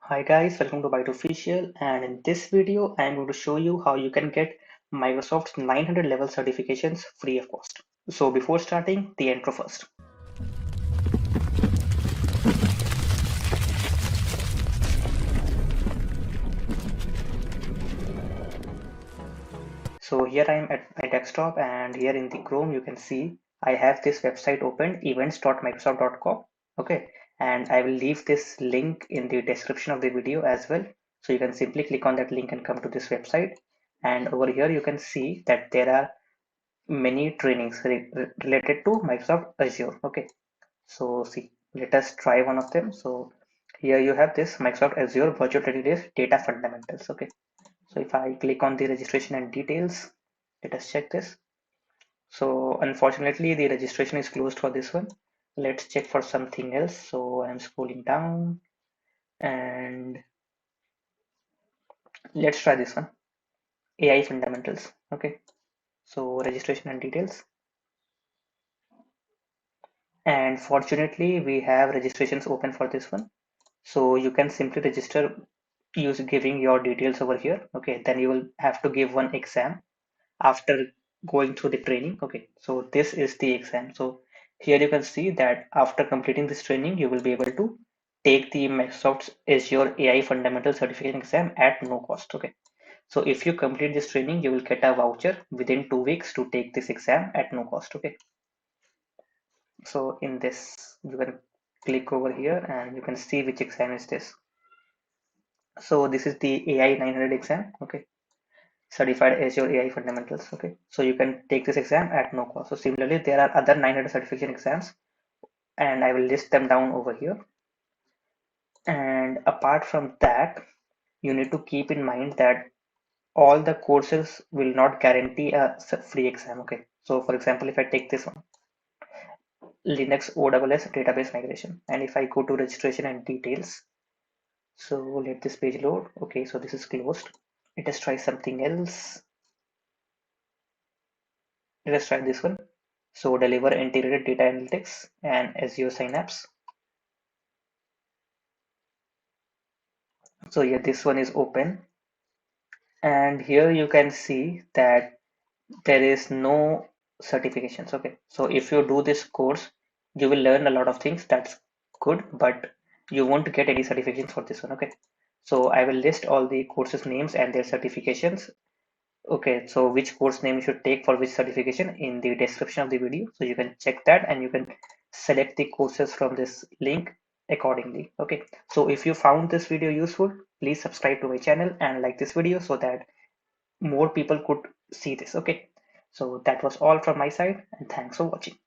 Hi guys, welcome to Byte Official, and in this video I am going to show you how you can get Microsoft's 900 level certifications free of cost. So before starting, the intro first. So here I am at my desktop, and here in the Chrome you can see I have this website opened, events.microsoft.com. Okay, and I will leave this link in the description of the video as well. So you can simply click on that link and come to this website. And over here you can see that there are many trainings related to Microsoft Azure. Okay, so see, let us try one of them. So here you have this Microsoft Azure Virtual 30 Days Data Fundamentals. Okay, so if I click on the registration and details, let us check this. So unfortunately, the registration is closed for this one. Let's check for something else. So I'm scrolling down and let's try this one, AI Fundamentals. Okay, so registration and details. And fortunately, we have registrations open for this one. So you can simply register use giving your details over here. Okay, then you will have to give one exam after going through the training. Okay, so this is the exam. So here you can see that after completing this training, you will be able to take the Microsoft Azure AI Fundamental Certification exam at no cost. Okay, so if you complete this training, you will get a voucher within 2 weeks to take this exam at no cost. Okay, so in this, you can click over here and you can see which exam is this. So this is the AI 900 exam. Okay, certified Azure AI fundamentals. Okay, so you can take this exam at no cost. So similarly, there are other 900 certification exams, and I will list them down over here. And apart from that, you need to keep in mind that all the courses will not guarantee a free exam. Okay, so for example, if I take this one, Linux OSS database migration, and if I go to registration and details, so let this page load. Okay, so this is closed. Let us try something else. Let us try this one. So deliver integrated data analytics and Azure Synapse. So yeah, this one is open. And here you can see that there is no certifications. Okay, so if you do this course, you will learn a lot of things. That's good, but you won't get any certifications for this one. Okay, so I will list all the courses names and their certifications. Okay, so which course name you should take for which certification in the description of the video. So you can check that and you can select the courses from this link accordingly. Okay, so if you found this video useful, please subscribe to my channel and like this video so that more people could see this. Okay, so that was all from my side and thanks for watching.